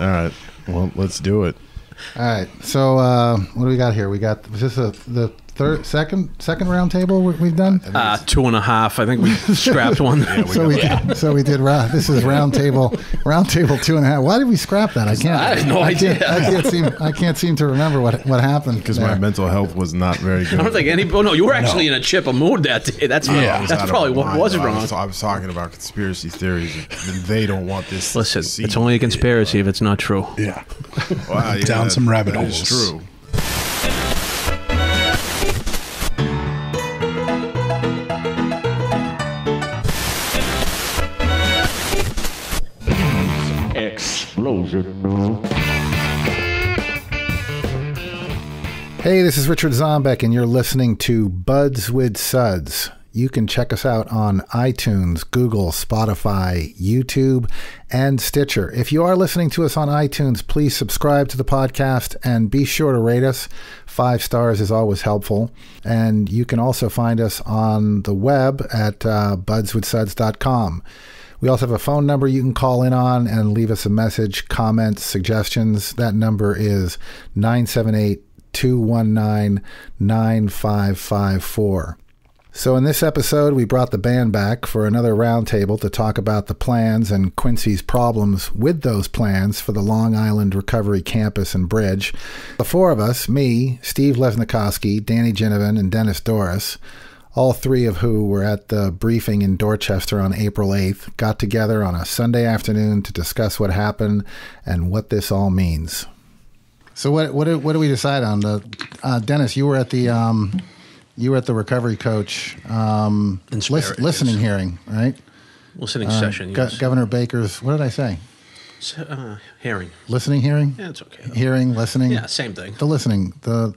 All right. Well, let's do it. All right. So what do we got here? We got, was this the second round table we've done? 2.5. I think we scrapped one. So we did. This is round table 2.5. Why did we scrap that? I have no idea. I can't seem to remember what happened. Because my mental health was not very good. I don't think anybody. Oh no, you were actually in a chip of mood that day. That's probably what was wrong. I was talking about conspiracy theories, and they don't want this. Listen, it's only a conspiracy if it's not true. Yeah. Wow, yeah, down some rabbit holes. It's true. Explosion. Hey, this is Richard Zombeck, and you're listening to Buds with Suds. You can check us out on iTunes, Google, Spotify, YouTube, and Stitcher. If you are listening to us on iTunes, please subscribe to the podcast and be sure to rate us. 5 stars is always helpful. And you can also find us on the web at budswithsuds.com. We also have a phone number you can call in on and leave us a message, comments, suggestions. That number is 978-219-9554. So in this episode, we brought the band back for another roundtable to talk about the plans and Quincy's problems with those plans for the Long Island Recovery Campus and Bridge. The 4 of us, me, Steve Lesnikoski, Danny Ginivan, and Dennis Doris, all 3 of who were at the briefing in Dorchester on April 8th, got together on a Sunday afternoon to discuss what happened and what this all means. So what do we decide on? Dennis, you were at the recovery coach listening hearing, right? Listening session. Yes. Governor Baker's. What did I say? Hearing. Listening hearing. Yeah, it's okay. Hearing, listening. Yeah, same thing. The listening. The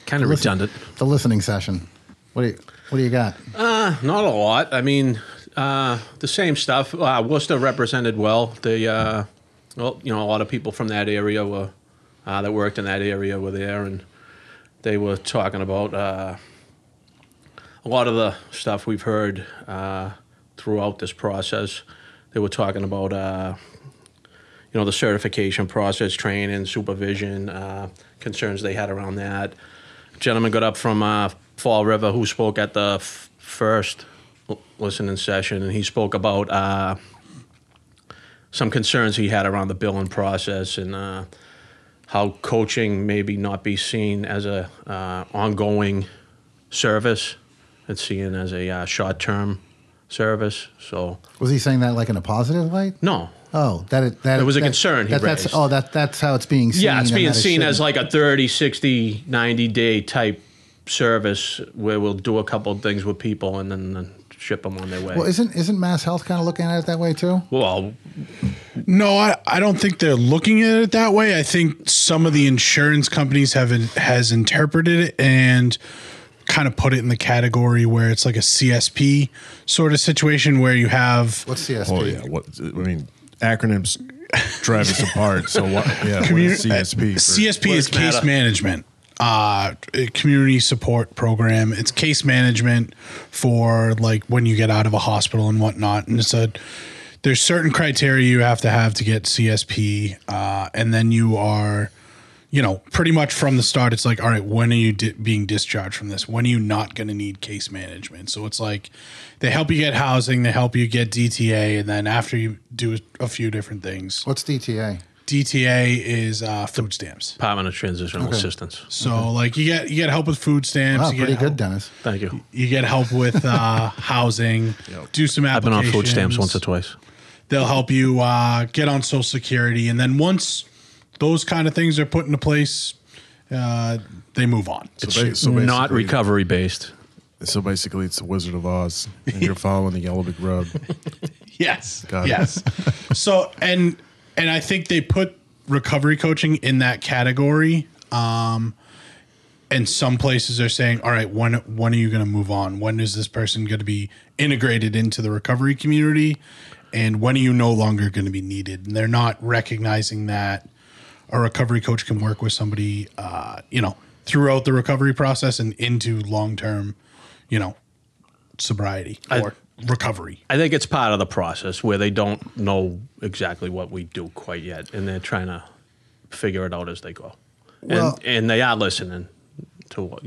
kind of redundant. The listening session. What do you got? Not a lot. I mean, the same stuff. Worcester represented well. A lot of people from that area were that worked in that area were there, and they were talking about a lot of the stuff we've heard throughout this process. They were talking about the certification process, training, supervision, concerns they had around that. A gentleman got up from Fall River who spoke at the first listening session, and he spoke about some concerns he had around the billing process and how coaching maybe not be seen as a ongoing service. It's seen as a short-term service. So was he saying that like in a positive light? No. Oh, that was a concern he raised. That's how it's being seen. Yeah, it's being seen as like a 30, 60, 90-day type service where we'll do a couple of things with people and then ship them on their way. Well, isn't Mass Health kind of looking at it that way too? Well, no, I don't think they're looking at it that way. I think some of the insurance companies has interpreted it and kind of put it in the category where it's like a CSP sort of situation where you have... What's CSP? Oh, yeah. Acronyms drive us apart. So what? Yeah, what is CSP? CSP is case management. Community support program. It's case management for like when you get out of a hospital and whatnot. And there's certain criteria you have to get CSP, and then you are, pretty much from the start. It's like, all right, when are you being discharged from this? When are you not going to need case management? So it's like they help you get housing, they help you get DTA, and then after you do a few different things. What's DTA? DTA is food stamps. Department of Transitional Assistance. So like you get help with food stamps. Wow, you pretty get good, Dennis. Thank you. You get help with housing. Do some applications. I've been on food stamps once or twice. They'll help you get on Social Security, and then once those kind of things are put into place, they move on. It's not recovery based. So basically, it's the Wizard of Oz, and you're following the Yellow Brick Road. Yes. Got it. Yes. So and I think they put recovery coaching in that category. And some places are saying, all right, when are you going to move on? When is this person going to be integrated into the recovery community? And when are you no longer going to be needed? And they're not recognizing that a recovery coach can work with somebody, throughout the recovery process and into long-term, sobriety. recovery? I think it's part of the process where they don't know exactly what we do quite yet, and they're trying to figure it out as they go. Well, and they are listening to,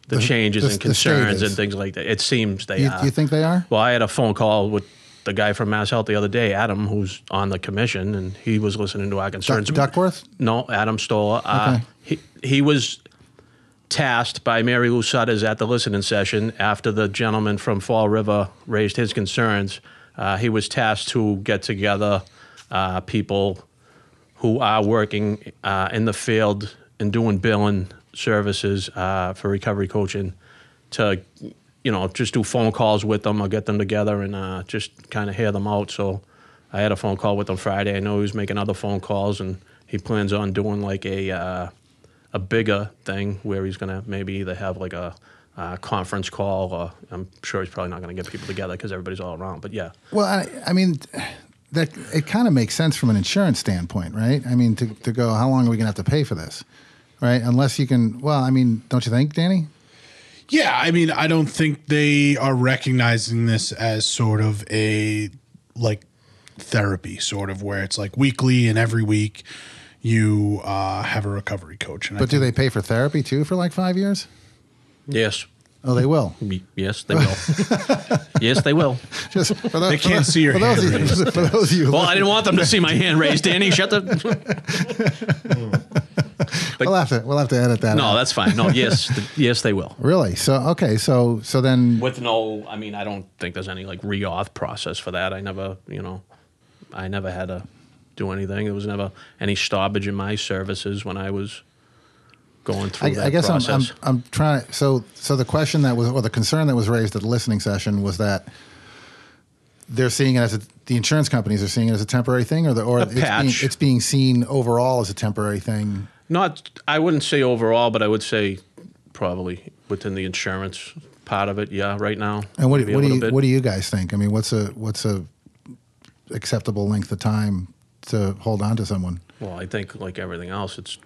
the changes and concerns and things like that. It seems they are. Do you think they are? Well, I had a phone call with the guy from Mass Health the other day, Adam, who's on the commission, and he was listening to our concerns. Duckworth? No, Adam Stoller. Okay. He was tasked by Mary Lou Sutters at the listening session after the gentleman from Fall River raised his concerns. He was tasked to get together people who are working in the field and doing billing services for recovery coaching to, just do phone calls with them or get them together and just kind of hear them out. So I had a phone call with him Friday. I know he was making other phone calls, and he plans on doing like a bigger thing where he's going to maybe either have like a conference call, or I'm sure he's probably not going to get people together because everybody's all around. But yeah. Well, I mean, that it kind of makes sense from an insurance standpoint, right? I mean, to go, how long are we going to have to pay for this, right? Unless you can, well, I mean, don't you think, Danny? Yeah, I mean, I don't think they are recognizing this as sort of a therapy, sort of where it's like weekly and every week you have a recovery coach. And but do they pay for therapy too for like 5 years? Yes. Oh, they will. Yes, they will. Yes, they will. Just for those, they can't see your hand raised. For those of you, well, I didn't want them to see my hand raised. Danny, shut the. We'll have to edit that. No, out. That's fine. No, yes, they will. Really? So okay, so then With no, I mean, I don't think there's any like re-auth process for that. I never had to do anything. There was never any stoppage in my services when I was going through that I guess process. I'm trying to. So the question that was, or the concern that was raised at the listening session was that they're seeing it as the insurance companies are seeing it as a temporary thing, or it's being seen overall as a temporary thing. I wouldn't say overall, but I would say probably within the insurance part of it. Yeah, right now. And what do you guys think? I mean, what's a acceptable length of time to hold on to someone? Well, I think like everything else, it's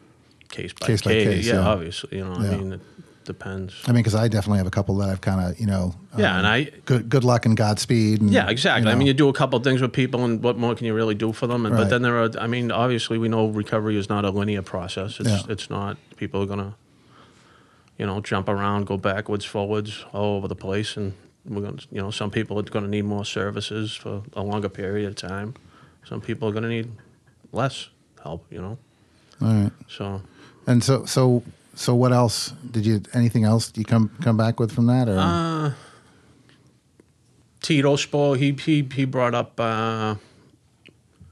case by Case by case, Yeah, yeah. obviously. I mean, it depends. I mean, because I definitely have a couple that I've kind of, and good luck and Godspeed. And, yeah, exactly. I mean, you do a couple of things with people, and what more can you really do for them? And, Right. But then there are, I mean, obviously we know recovery is not a linear process. It's not, people are going to, jump around, go backwards, forwards, all over the place. And we're going to, some people are going to need more services for a longer period of time. Some people are going to need less help, All right. So. And so what else anything else you come back with from that, or? Tito Spo, he brought up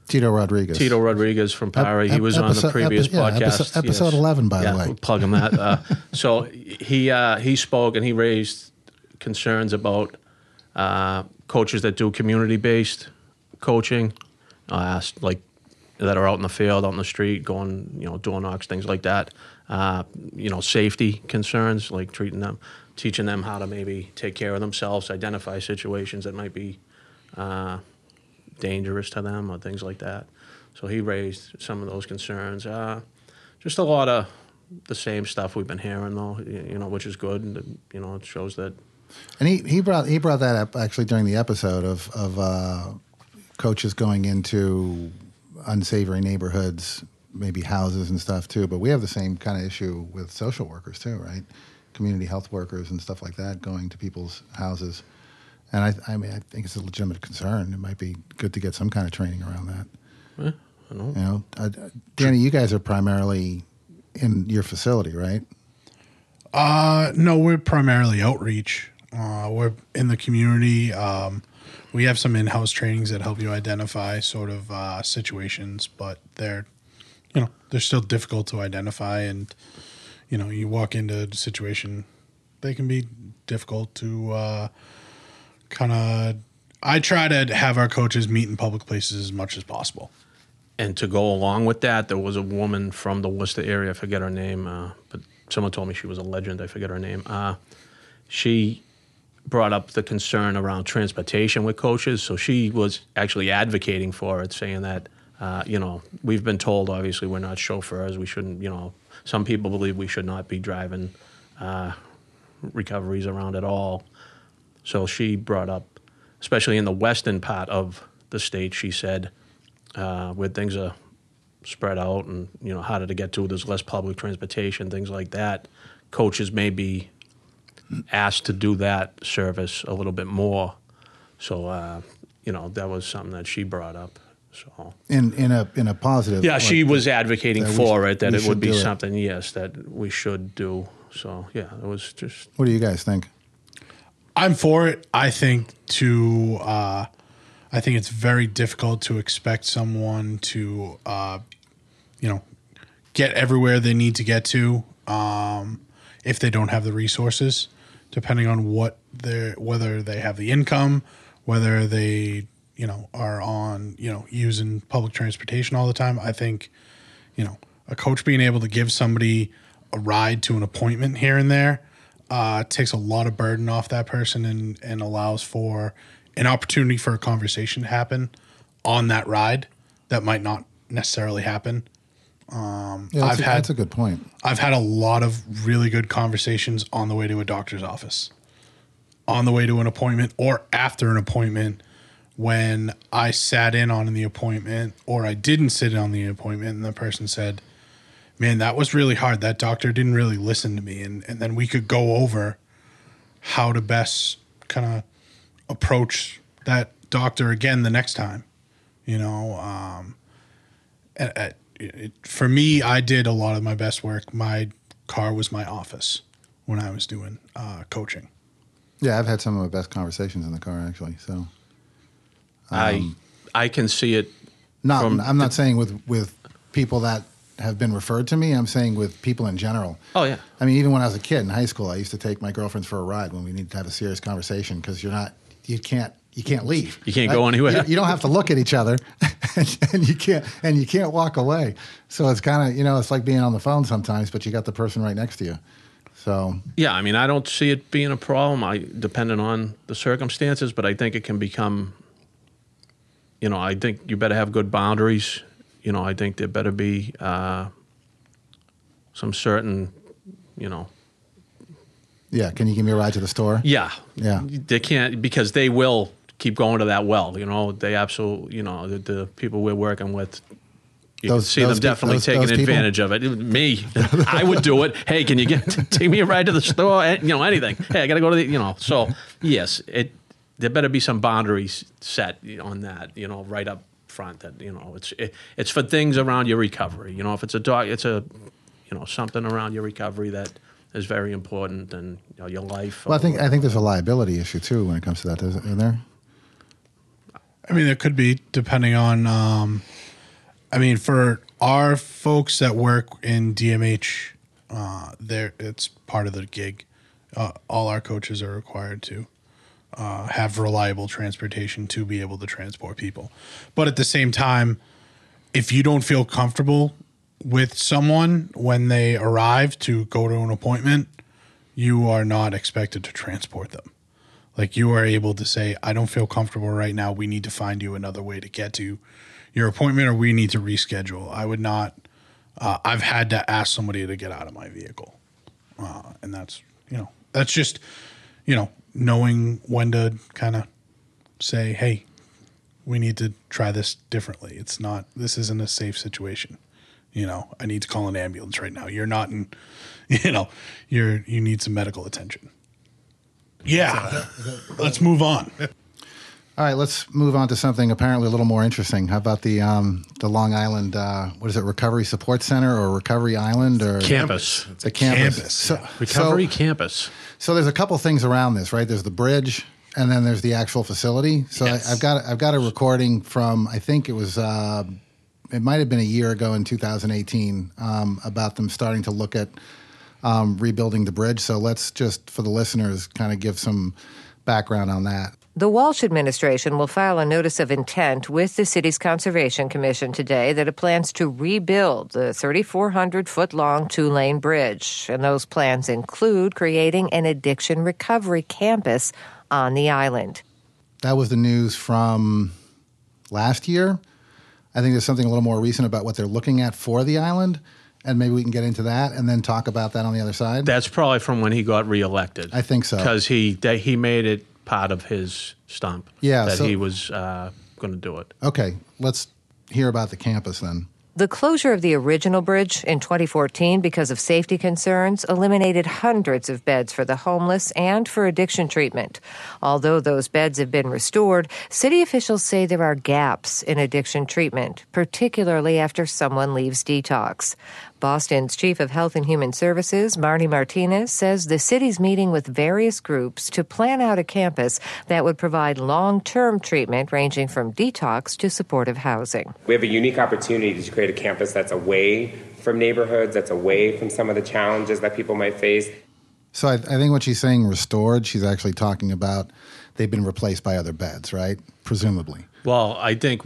Tito Rodriguez from Power. He was on the previous podcast. Episode 11, by the way. We'll plug him that. So he spoke and he raised concerns about coaches that do community-based coaching, that are out in the field, out in the street, going, door knocks, things like that. Safety concerns, like teaching them how to maybe take care of themselves, identify situations that might be dangerous to them or things like that. So he raised some of those concerns. Just a lot of the same stuff we've been hearing, though, which is good. And, it shows that. And he brought that up actually during the episode of coaches going into unsavory neighborhoods, maybe houses and stuff too. But we have the same kind of issue with social workers too, right? Community health workers and stuff like that going to people's houses. And I mean, I think it's a legitimate concern. It might be good to get some kind of training around that. Yeah, I know. Danny, you guys are primarily in your facility, right? No, we're primarily outreach. We're in the community. We have some in-house trainings that help you identify sort of situations, but they're still difficult to identify. And, you walk into a situation, they can be difficult to I try to have our coaches meet in public places as much as possible. And to go along with that, there was a woman from the Worcester area, I forget her name, but someone told me she was a legend, I forget her name. She brought up the concern around transportation with coaches, so she was actually advocating for it, saying that, we've been told, obviously, we're not chauffeurs, we shouldn't, some people believe we should not be driving recoveries around at all. So she brought up especially in the western part of the state, she said, where things are spread out and, harder to get to, there's less public transportation, things like that, coaches may be asked to do that service a little bit more. So, that was something that she brought up. So in a positive. Yeah, she was advocating for it, that it would be do something, yes, that we should do. So, yeah, it was just... What do you guys think? I'm for it. I think it's very difficult to expect someone to, get everywhere they need to get to if they don't have the resources, depending on whether they have the income, whether they, are on, using public transportation all the time. I think, a coach being able to give somebody a ride to an appointment here and there takes a lot of burden off that person and allows for an opportunity for a conversation to happen on that ride that might not necessarily happen. That's a good point. I've had a lot of really good conversations on the way to a doctor's office, on the way to an appointment, or after an appointment when I sat in on the appointment or I didn't sit in on the appointment and the person said, man, that was really hard. That doctor didn't really listen to me. And then we could go over how to best kind of approach that doctor again the next time, for me, I did a lot of my best work. My car was my office when I was doing coaching. Yeah, I've had some of my best conversations in the car, actually. So I can see it. I'm not saying with people that have been referred to me. I'm saying with people in general. Oh, yeah. I mean, even when I was a kid in high school, I used to take my girlfriends for a ride when we needed to have a serious conversation because you can't leave. You can't go anywhere. You don't have to look at each other, and you can't walk away. So it's kind of it's like being on the phone sometimes, but you got the person right next to you. So yeah, I mean, I don't see it being a problem. Depending on the circumstances, but I think it can become. I think you better have good boundaries. I think there better be some certain, Yeah, can you give me a ride to the store? Yeah. Yeah. They can't, because they will keep going to that well. They absolutely, the people we're working with, you can see them definitely taking advantage of it. Me, I would do it. Hey, can you take me a ride to the store? Anything. Hey, I got to go to the, So, yes, there better be some boundaries set on that, right up front that, it's for things around your recovery. If it's a dog, it's something around your recovery that is very important, and your life. Well, I think there's a liability issue too when it comes to that, isn't there? I mean, there could be, depending on. For our folks that work in DMH, it's part of the gig. All our coaches are required to have reliable transportation to be able to transport people. But at the same time, if you don't feel comfortable with someone when they arrive to go to an appointment, you are not expected to transport them. Like, you are able to say, I don't feel comfortable right now. We need to find you another way to get to your appointment, or we need to reschedule. I would not, I've had to ask somebody to get out of my vehicle. And that's just, knowing when to kind of say, hey, we need to try this differently. This isn't a safe situation. I need to call an ambulance right now. You're not in, you need some medical attention. Yeah. Let's move on. All right, let's move on to something apparently a little more interesting. How about the Long Island, what is it, Recovery Support Center or Recovery Island? Or Campus. The campus. Recovery campus. So there's a couple things around this, right? There's the bridge, and then there's the actual facility. So yes. I've got a recording from, I think it was... it might have been a year ago in 2018 about them starting to look at rebuilding the bridge. So let's just, for the listeners, kind of give some background on that. The Walsh administration will file a notice of intent with the city's Conservation Commission today that it plans to rebuild the 3,400-foot-long two-lane bridge. And those plans include creating an addiction recovery campus on the island. That was the news from last year. I think there's something a little more recent about what they're looking at for the island, and maybe we can get into that and then talk about that on the other side. That's probably from when he got reelected. I think so. Because he made it part of his stump. Yeah, that so- he was going to do it. Okay, let's hear about the campus then. The closure of the original bridge in 2014 because of safety concerns eliminated hundreds of beds for the homeless and for addiction treatment. Although those beds have been restored, city officials say there are gaps in addiction treatment, particularly after someone leaves detox. Boston's Chief of Health and Human Services, Marty Martinez, says the city's meeting with various groups to plan out a campus that would provide long-term treatment ranging from detox to supportive housing. We have a unique opportunity to create a campus that's away from neighborhoods, that's away from some of the challenges that people might face. So I think when she's saying restored, she's actually talking about they've been replaced by other beds, right? Presumably. Well, I think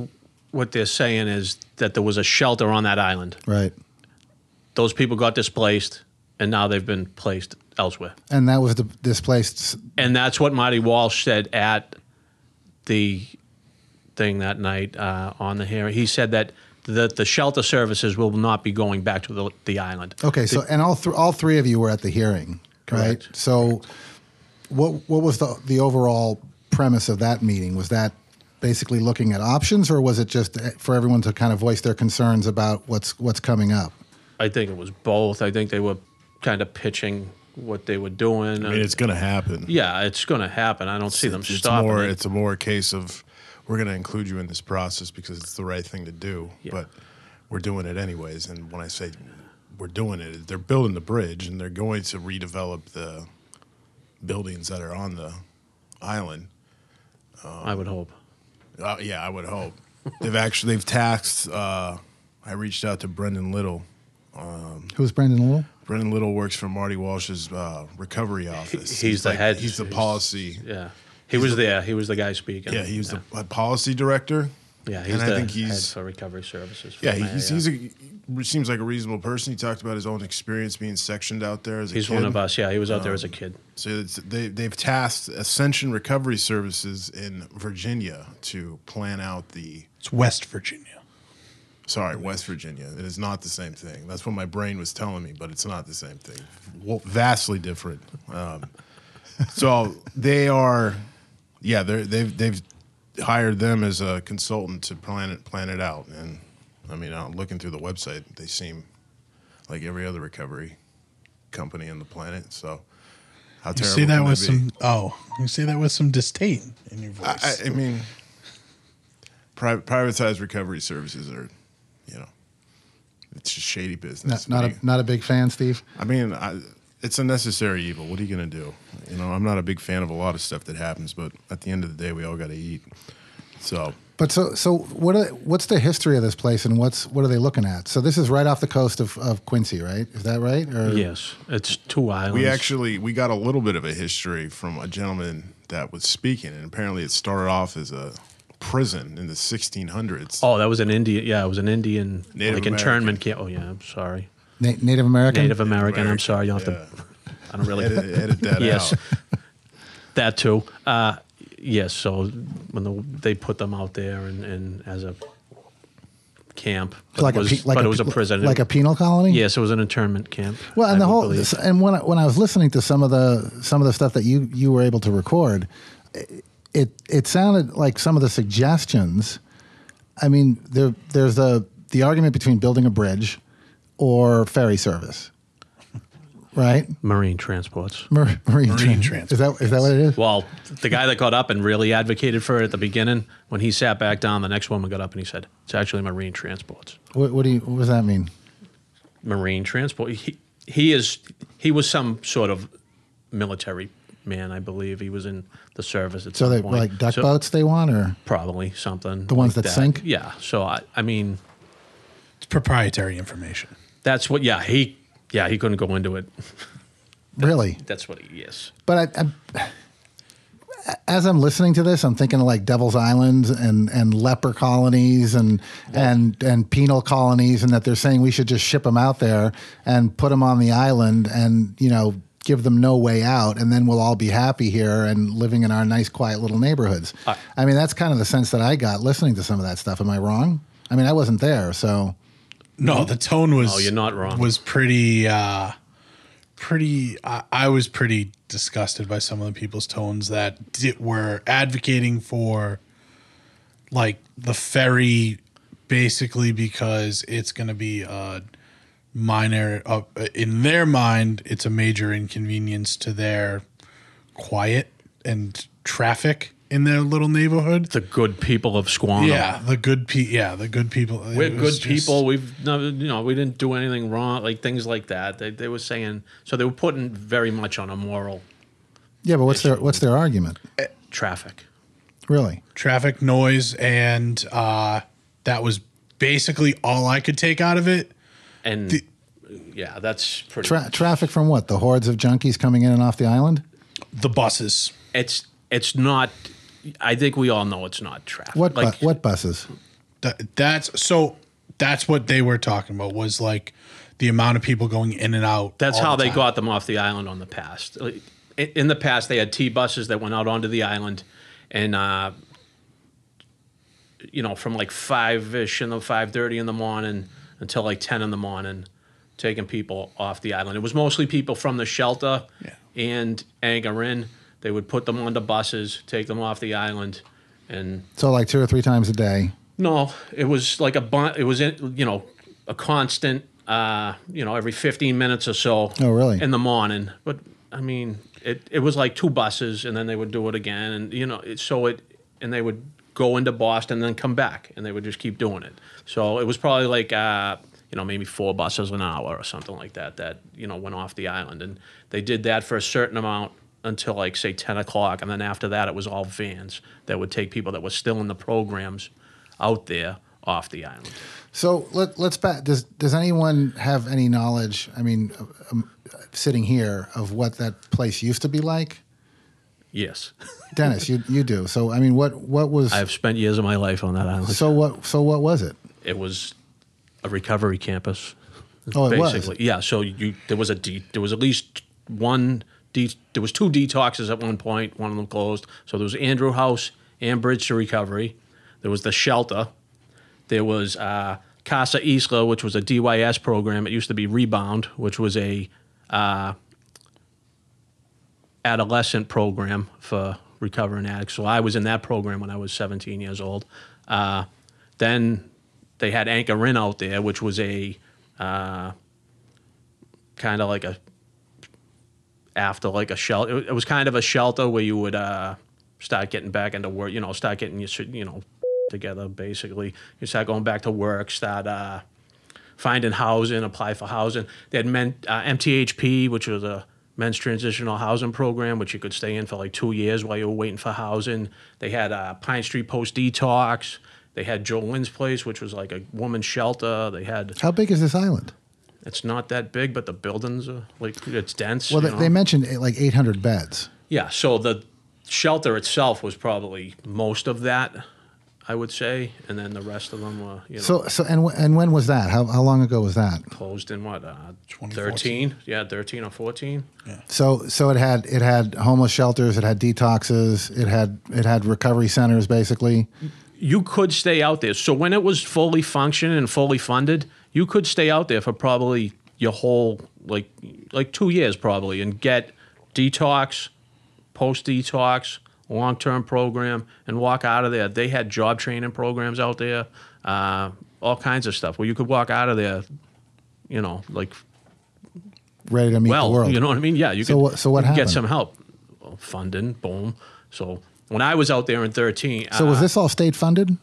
what they're saying is that there was a shelter on that island. Right. Those people got displaced, and now they've been placed elsewhere. And that was displaced. And that's what Marty Walsh said at the thing that night on the hearing. He said that the shelter services will not be going back to the island. Okay, so and all three of you were at the hearing, right? Correct. So what was the overall premise of that meeting? Was that basically looking at options, or was it just for everyone to kind of voice their concerns about what's coming up? I think it was both. I think they were kind of pitching what they were doing. I mean, it's going to happen. Yeah, it's going to happen. I don't see them stopping it. It's a more case of we're going to include you in this process because it's the right thing to do, but we're doing it anyways. And when I say we're doing it, they're building the bridge and they're going to redevelop the buildings that are on the island. I would hope. Yeah, I would hope. They've taxed. I reached out to Brendan Little. Who's Brendan Little? Brendan Little works for Marty Walsh's recovery office. He's the head. He's the policy. Yeah, he was there. He was the guy speaking. Yeah, he was the policy director. Yeah, he's head for recovery services. Yeah, he seems like a reasonable person. He talked about his own experience being sectioned out there as a kid. He's one of us. Yeah, he was out there as a kid. So they've tasked Ascension Recovery Services in Virginia to plan out It's West Virginia. Sorry, West Virginia. It is not the same thing. That's what my brain was telling me, but it's not the same thing. Vastly different. So they are, they've hired them as a consultant to plan it out. And I mean, looking through the website, they seem like every other recovery company on the planet. So how terrible You say that with some disdain in your voice. I mean, privatized recovery services are, it's just shady business. Not a big fan, Steve? I mean, it's a necessary evil. What are you going to do? I'm not a big fan of a lot of stuff that happens, but at the end of the day, we all got to eat. So, what's the history of this place, and what are they looking at? So this is right off the coast of Quincy, right? Is that right? Or? Yes, it's 2 islands. We got a little bit of a history from a gentleman that was speaking, and apparently it started off as a prison in the 1600s. Oh, that was an Indian. Yeah, it was an Indian Native internment camp. Oh, yeah. I'm sorry. Native American. Native American. I'm sorry. You'll have to. I don't really edit that yes, out. that too. Yes. So when they put them out there and as a camp, but it was a prison, like a penal colony. Yes, it was an internment camp. Well, and when I was listening to some of the stuff that you were able to record. It sounded like some of the suggestions. I mean, there's the argument between building a bridge or ferry service, right? Marine transports. Marine transport. Is that what it is? Well, the guy that got up and really advocated for it at the beginning, when he sat back down, the next woman got up and he said, "It's actually marine transports." What does that mean? Marine transport. He was some sort of military man, I believe. He was in the service at some point. So they like duck boats they want, or probably something. The ones that sink? Yeah. So I mean, it's proprietary information. That's what. Yeah. He couldn't go into it. Really? That's what he is. But as I'm listening to this, I'm thinking of like Devil's Island and leper colonies and penal colonies, and that they're saying we should just ship them out there and put them on the island and give them no way out, and then we'll all be happy here and living in our nice, quiet little neighborhoods. I mean, that's kind of the sense that I got listening to some of that stuff. Am I wrong? I mean, I wasn't there, so. No, the tone was. Oh, you're not wrong. Was pretty I was pretty disgusted by some of the people's tones that were advocating for like the ferry, basically because it's going to be a minor, in their mind, it's a major inconvenience to their quiet and traffic in their little neighborhood. The good people of Squanto. Yeah, the good people. We're good people. We've never, we didn't do anything wrong, like things like that. They were saying, so they were putting very much on a moral Yeah, but what's their argument? traffic. Really? Traffic, noise, and that was basically all I could take out of it. And yeah, that's pretty. Traffic from what? The hordes of junkies coming in and off the island? The buses. It's not. I think we all know it's not traffic. What buses? That's what they were talking about, was like the amount of people going in and out. That's all how the they time. got them off the island on the past. In the past, they had T-buses that went out onto the island, and from like 5-ish and 5:30 in the morning until like 10 in the morning, taking people off the island. It was mostly people from the shelter and Anchorin. They would put them on the buses, take them off the island, and So like 2 or 3 times a day. no, it was like it was a constant, every 15 minutes or so. Oh, really? In the morning, but I mean, it was like 2 buses, and then they would do it again, and and they would go into Boston and then come back, and they would just keep doing it. So it was probably like maybe 4 buses an hour or something like that went off the island, and they did that for a certain amount until like say 10 o'clock, and then after that it was all vans that would take people that were still in the programs out there off the island. So let's back. Does anyone have any knowledge? I mean, sitting here, of what that place used to be like? Yes. Dennis, you do. So I mean, what was? I've spent years of my life on that island. So what was it? It was a recovery campus. Oh, it was? Basically, yeah. So there was at least one. There was 2 detoxes at one point. One of them closed. So there was Andrew House and Bridge to Recovery. There was the shelter. There was Casa Isla, which was a DYS program. It used to be Rebound, which was a adolescent program for recovering addicts. So I was in that program when I was 17 years old. Then they had Anchorin out there, which was a kind of like a shelter. It was kind of a shelter where you would start getting back into work, start getting your together, basically. You start going back to work, start finding housing, apply for housing. They had MTHP, which was a men's transitional housing program, which you could stay in for like 2 years while you were waiting for housing. They had Pine Street Post Detox. They had Jolene's Place, which was like a woman's shelter. They had... How big is this island? It's not that big, but the buildings are it's dense. Well, they mentioned like 800 beds. Yeah, so the shelter itself was probably most of that, I would say, and then the rest of them were So and when was that? How long ago was that? closed in what 13? Yeah, 13 or 14. Yeah. So it had homeless shelters, it had detoxes, it had recovery centers, basically. You could stay out there. So when it was fully functioning and fully funded, you could stay out there for probably your whole like 2 years probably and get detox, post detox, long-term program, and walk out of there. They had job training programs out there, all kinds of stuff where you could walk out of there, Ready to meet the world. You know what I mean? Yeah. So what happened? Get some help. Well, funding, boom. So when I was out there in 13. So was this all state funded?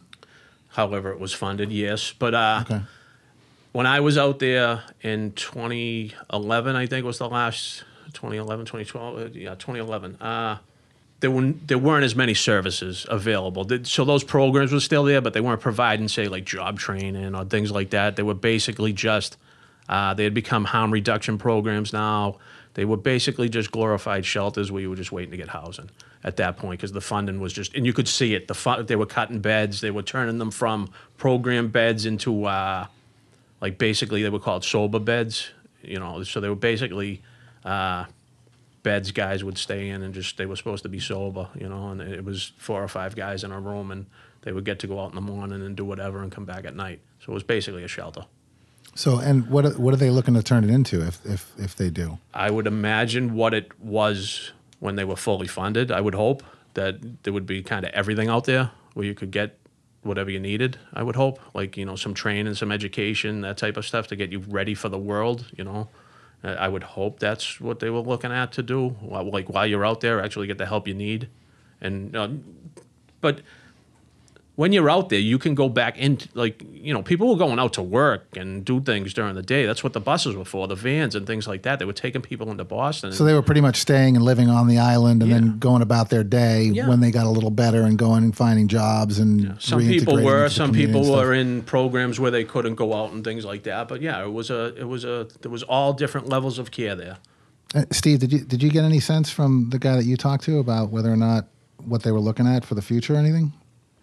However, it was funded, yes. But Okay. when I was out there in 2011, I think was the last, 2011, 2012, 2011, there weren't as many services available. So those programs were still there, but they weren't providing, say, like job training or things like that. They were basically just, they had become harm reduction programs now. They were basically just glorified shelters where you were just waiting to get housing at that point because the funding was just, and you could see it. They were cutting beds. They were turning them from program beds into, basically they were called sober beds. So they were basically beds guys would stay in and they were supposed to be sober, and it was 4 or 5 guys in a room and they would get to go out in the morning and do whatever and come back at night. So it was basically a shelter. So, and what are they looking to turn it into if they do? I would imagine what it was when they were fully funded. I would hope that there would be kind of everything out there where you could get whatever you needed. I would hope, like, you know, some training, some education, that type of stuff to get you ready for the world. You know, I would hope that's what they were looking at to do. Like, while you're out there, actually get the help you need. And but when you're out there, you can go back into, like, you know, people were going out to work and do things during the day. That's what the buses were for, the vans and things like that. They were taking people into Boston. So they were pretty much staying and living on the island and then going about their day when they got a little better and going and finding jobs and some people reintegrating were, into the some community people and stuff. were in programs where they couldn't go out and things like that. But yeah, there was all different levels of care there. Steve, did you get any sense from the guy that you talked to about whether or not what they were looking at for the future or anything?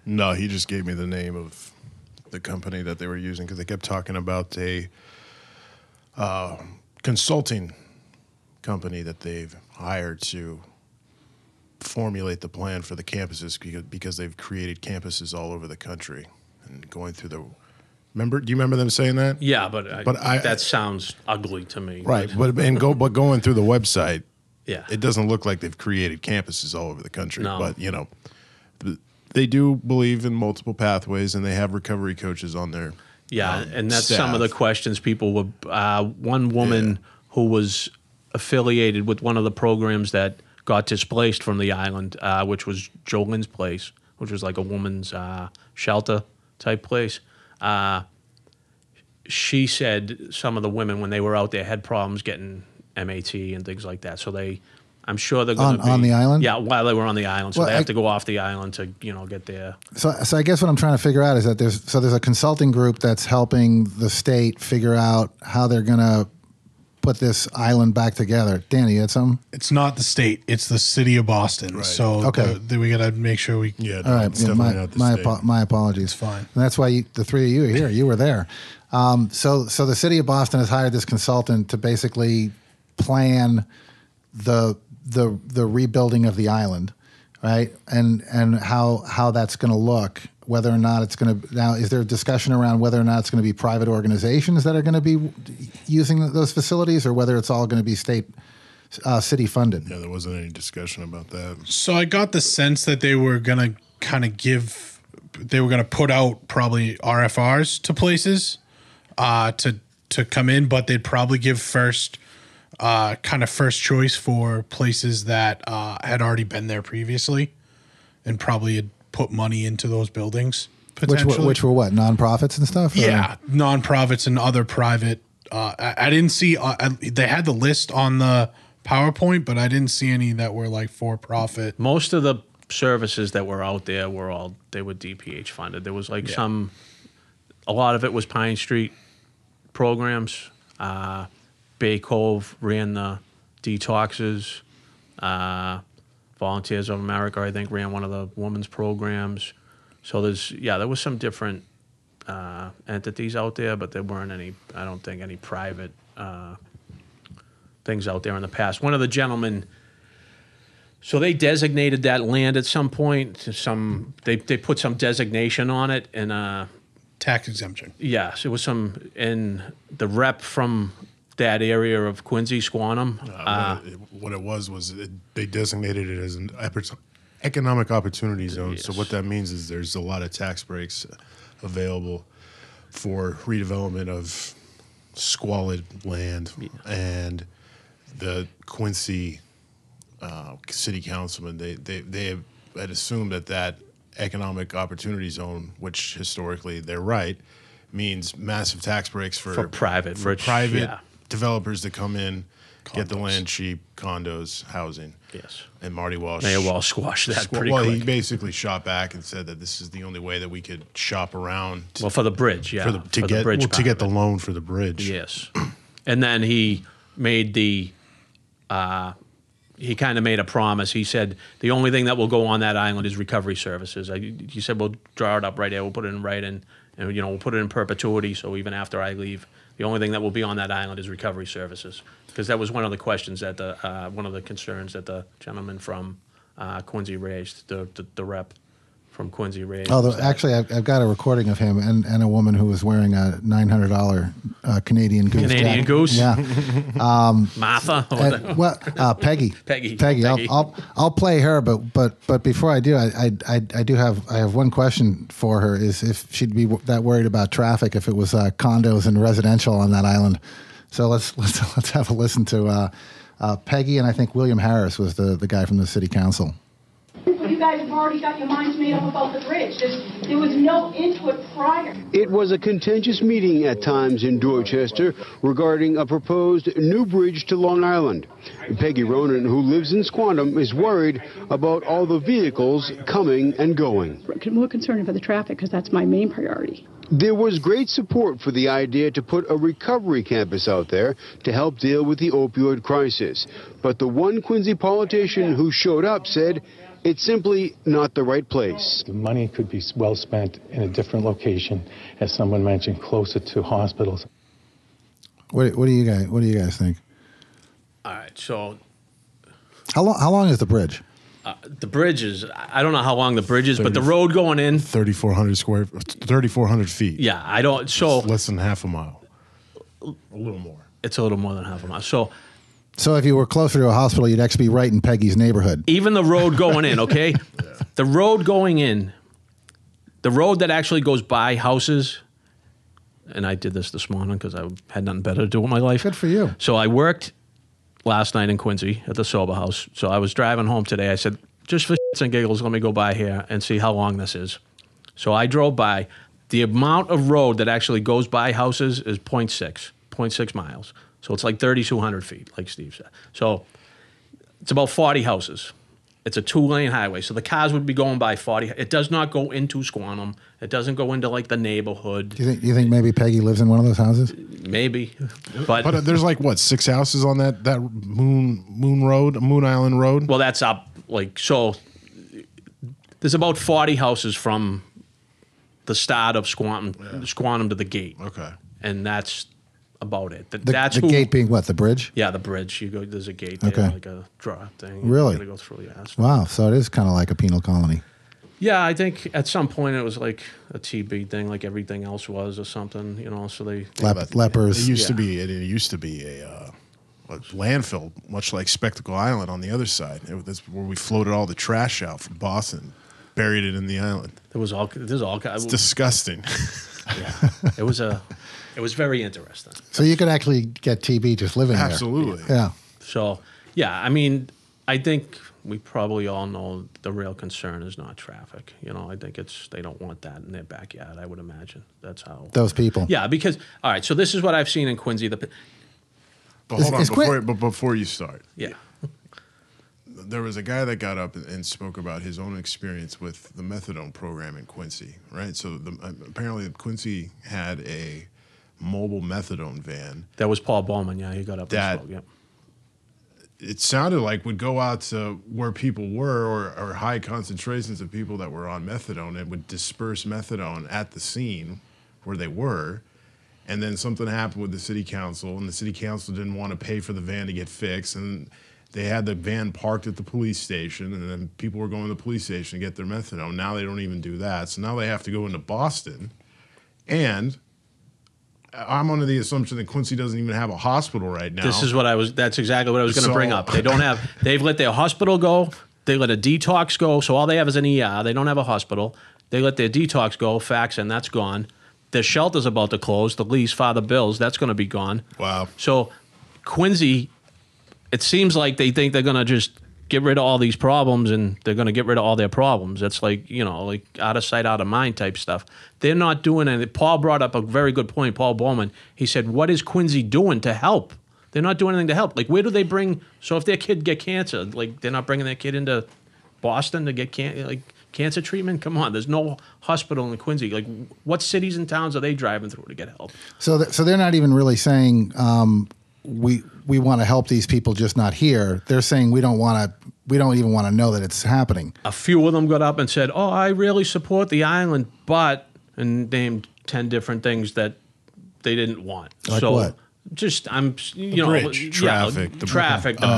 No, he just gave me the name of the company that they were using because they kept talking about a consulting company that they've hired to formulate the plan for the campuses because they've created campuses all over the country and going through the. Do you remember them saying that? Yeah, but that sounds ugly to me. Right, but going through the website, yeah, it doesn't look like they've created campuses all over the country. No. But you know, they do believe in multiple pathways, and they have recovery coaches on there. Yeah, and that's staff. some of the questions people were. One woman who was affiliated with one of the programs that got displaced from the island, which was Jolene's place, which was like a woman's shelter type place. She said some of the women, when they were out there, had problems getting MAT and things like that. So I'm sure they're going to be on the island. Yeah, while they were on the island, so Well, they have to go off the island to get there. So I guess what I'm trying to figure out is that there's a consulting group that's helping the state figure out how they're going to put this island back together. Danny, you had something? It's not the state; it's the city of Boston. Right. So Okay. we got to make sure we. Yeah, All right. it's definitely not the state. My apologies. It's fine. And that's why the three of you are here. You were there. So the city of Boston has hired this consultant to basically plan the rebuilding of the island, right? And how that's going to look. Whether or not it's going to now, is there a discussion around whether or not it's going to be private organizations that are going to be using those facilities, or whether it's all going to be city funded? Yeah, there wasn't any discussion about that. So I got the sense that they were going to kind of they were going to put out probably RFRs to places to come in, but they'd probably give first choice for places that had already been there previously and probably had put money into those buildings potentially. Which were what, nonprofits and stuff? Yeah, nonprofits and other private. I didn't see. They had the list on the PowerPoint, but I didn't see any that were like for profit. Most of the services that were out there were DPH funded. There was like a lot of it was Pine Street programs. Bay Cove ran the detoxes. Volunteers of America, I think, ran one of the women's programs. So there was some different entities out there, but there weren't any, I don't think, any private things out there in the past. One of the gentlemen, so they designated that land at some point. They put some designation on it, and Tax exemption. yes, it was and the rep from that area of Quincy, Squantum. What it was they designated it as an economic opportunity zone. Yes. So what that means is there's a lot of tax breaks available for redevelopment of squalid land. Yeah. And the Quincy city councilman, they had assumed that economic opportunity zone, which historically they're right, means massive tax breaks for private, developers that come in, get the Condos. land cheap, condos, housing. Yes. And Marty Walsh. Mayor Walsh squashed that pretty well, quick. he basically shot back and said that this is the only way that we could shop around For the bridge, yeah. to get the part loan for the bridge. of it. Yes. And then he made he kind of made a promise. He said, the only thing that will go on that island is recovery services. He said, we'll draw it up right there. We'll put it in writing, and we'll put it in perpetuity. So even after I leave, the only thing that will be on that island is recovery services. Because that was one of the questions that one of the concerns that the gentleman from Quincy raised, the rep from Quincy Ray. Although, actually, I've got a recording of him and a woman who was wearing a $900 Canadian Goose. Canadian jacket. Goose? Yeah. Martha? Peggy. Peggy. I'll play her, but before I do, I have one question for her: is if she'd be that worried about traffic if it was condos and residential on that island. So let's have a listen to Peggy, and I think William Harris was the guy from the city council. You guys have already got your minds made up about the bridge. There was no input prior. It was a contentious meeting at times in Dorchester regarding a proposed new bridge to Long Island. Peggy Ronan, who lives in Squantum, is worried about all the vehicles coming and going. I'm more concerned about the traffic because that's my main priority. There was great support for the idea to put a recovery campus out there to help deal with the opioid crisis. But the one Quincy politician who showed up said it's simply not the right place. The money could be well spent in a different location, as someone mentioned, closer to hospitals. What do you guys think? All right, so How long is the bridge? the bridge is, I don't know how long the bridge is, but the road going in, 3,400 feet. yeah, I don't, so It's less than half a mile. A little more. it's a little more than half a mile. So if you were closer to a hospital, you'd actually be right in Peggy's neighborhood. Even the road going in, okay? The road going in, the road that actually goes by houses, and I did this morning because I had nothing better to do with my life. Good for you. So I worked last night in Quincy at the sober house. So I was driving home today. I said, just for shits and giggles, let me go by here and see how long this is. So I drove by. The amount of road that actually goes by houses is 0.6 miles. So it's like 3,200 feet, like Steve said. So it's about 40 houses. It's a 2-lane highway. So the cars would be going by 40. It does not go into Squantum. It doesn't go into like the neighborhood. Do you think maybe Peggy lives in one of those houses? Maybe. But there's like, what, 6 houses on that Moon Island Road? Well, that's up. Like, so there's about 40 houses from the start of Squantum to the gate. Okay. And that's about it. The Gate being what, the bridge? Yeah, the bridge. You go. There's a gate there, Okay. like a draw thing. Really? You gotta go through. Yeah. Wow, so it is kind of like a penal colony. Yeah, I think at some point it was like a TB thing, like everything else was, or something. You know, so they Lepers. It used to be. It used to be a landfill, much like Spectacle Island on the other side. That's where we floated all the trash out from Boston, buried it in the island. There's all. It's disgusting. Yeah, it was very interesting. So you could actually get TB just living Absolutely. there. Yeah. So, yeah, I mean, I think we probably all know the real concern is not traffic. You know, I think they don't want that in their backyard, I would imagine. That's how. Those people. Yeah, because, all right, so this is what I've seen in Quincy. But hold on, before you start. Yeah. There was a guy that got up and spoke about his own experience with the methadone program in Quincy, right? So apparently Quincy had a mobile methadone van. That was Paul Bowman, yeah, he got up and spoke, yeah. It sounded like would go out to where people were or high concentrations of people that were on methadone and would disperse methadone at the scene where they were. And then something happened with the city council, and the city council didn't want to pay for the van to get fixed. And they had the van parked at the police station, and then people were going to the police station to get their methadone. Now they don't even do that. So now they have to go into Boston. And I'm under the assumption that Quincy doesn't even have a hospital right now. That's exactly what I was going to bring up. They've let their hospital go. They let a detox go. So all they have is an ER. They don't have a hospital. They let their detox go, fax, and that's gone. Their shelter's about to close. The lease, Father Bill's, that's going to be gone. Wow. So Quincy, it seems like they think they're going to just get rid of all these problems and they're going to get rid of all their problems. It's like, you know, like out of sight, out of mind type stuff. They're not doing anything. Paul brought up a very good point, Paul Bowman. He said, what is Quincy doing to help? They're not doing anything to help. Like, where do they bring, so if their kid get cancer, like they're not bringing their kid into Boston to get cancer treatment? Come on, there's no hospital in Quincy. Like, what cities and towns are they driving through to get help? So they're not even really saying we want to help these people, just not here. They're saying we don't even want to know that it's happening. A few of them got up and said, "Oh, I really support the island," and named 10 different things that they didn't want. Like what? Just bridge. Traffic. The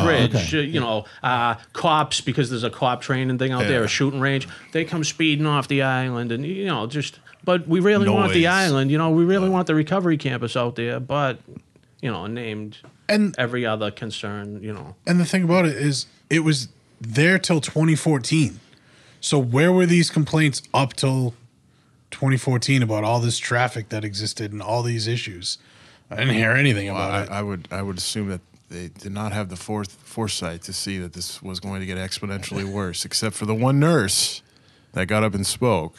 bridge. Okay. Cops, because there's a cop training thing out there, a shooting range. They come speeding off the island, and But we really want the island. We really want the recovery campus out there. But named and every other concern. And the thing about it is, it was there till 2014. So where were these complaints up till 2014 about all this traffic that existed and all these issues? I didn't hear anything about it. I would assume that they did not have the foresight to see that this was going to get exponentially worse, except for the one nurse that got up and spoke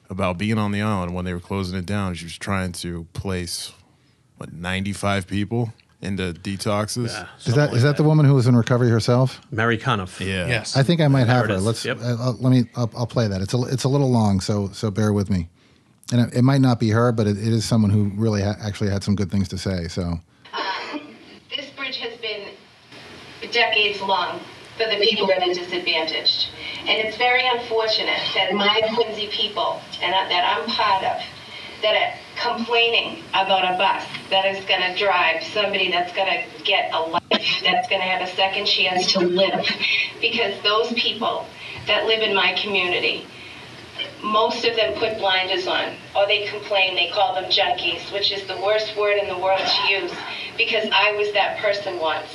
about being on the island when they were closing it down. She was trying to place 95 people into detoxes. Yeah, is that the woman who was in recovery herself? Mary Cuniff. Yeah. Yes. I think I might have her. Let's Yep. I'll play that. It's a little long, so bear with me. And it might not be her, but it is someone who really actually had some good things to say. So this bridge has been decades long for the people that are disadvantaged. And it's very unfortunate that my Quincy people, and that I'm part of, that are complaining about a bus that is going to drive somebody that's going to get a life, that's going to have a second chance to live. Because those people that live in my community, most of them put blinders on, or they complain, they call them junkies, which is the worst word in the world to use, because I was that person once.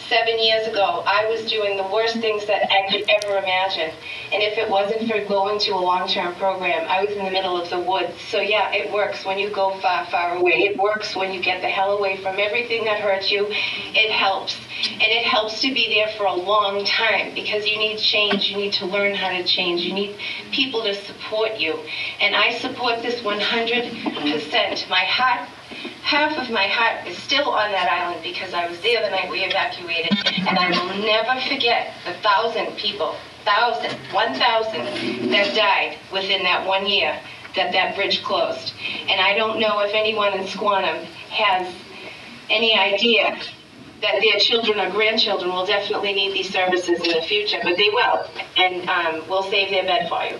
7 years ago, I was doing the worst things that I could ever imagine. And if it wasn't for going to a long-term program, I was in the middle of the woods. So yeah, it works when you go far, far away. It works when you get the hell away from everything that hurts you. It helps. And it helps to be there for a long time, because you need change. You need to learn how to change. You need people to support you. And I support this 100%. My heart, half of my heart is still on that island, because I was there the night we evacuated, and I will never forget the 1,000 people, 1,000 that died within that 1 year that bridge closed. And I don't know if anyone in Squantum has any idea that their children or grandchildren will definitely need these services in the future, but they will, and we'll save their bed for you.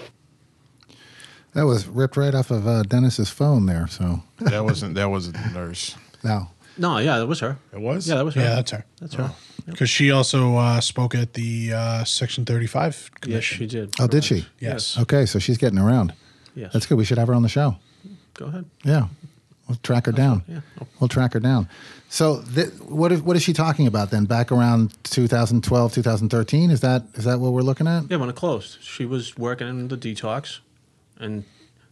that was ripped right off of Dennis's phone there. So That wasn't the nurse. no. No, yeah, that was her. It was? Yeah, that was her. Yeah, that's her. That's her. Because she also spoke at the Section 35 Yes, Commission. she did. Oh, did she? Yes. Okay, so she's getting around. Yes. That's good. We should have her on the show. Go ahead. Yeah, we'll track her down. Yeah. We'll track her down. So what is she talking about then? Back around 2012, 2013? Is that what we're looking at? Yeah, when it closed. She was working in the detox, and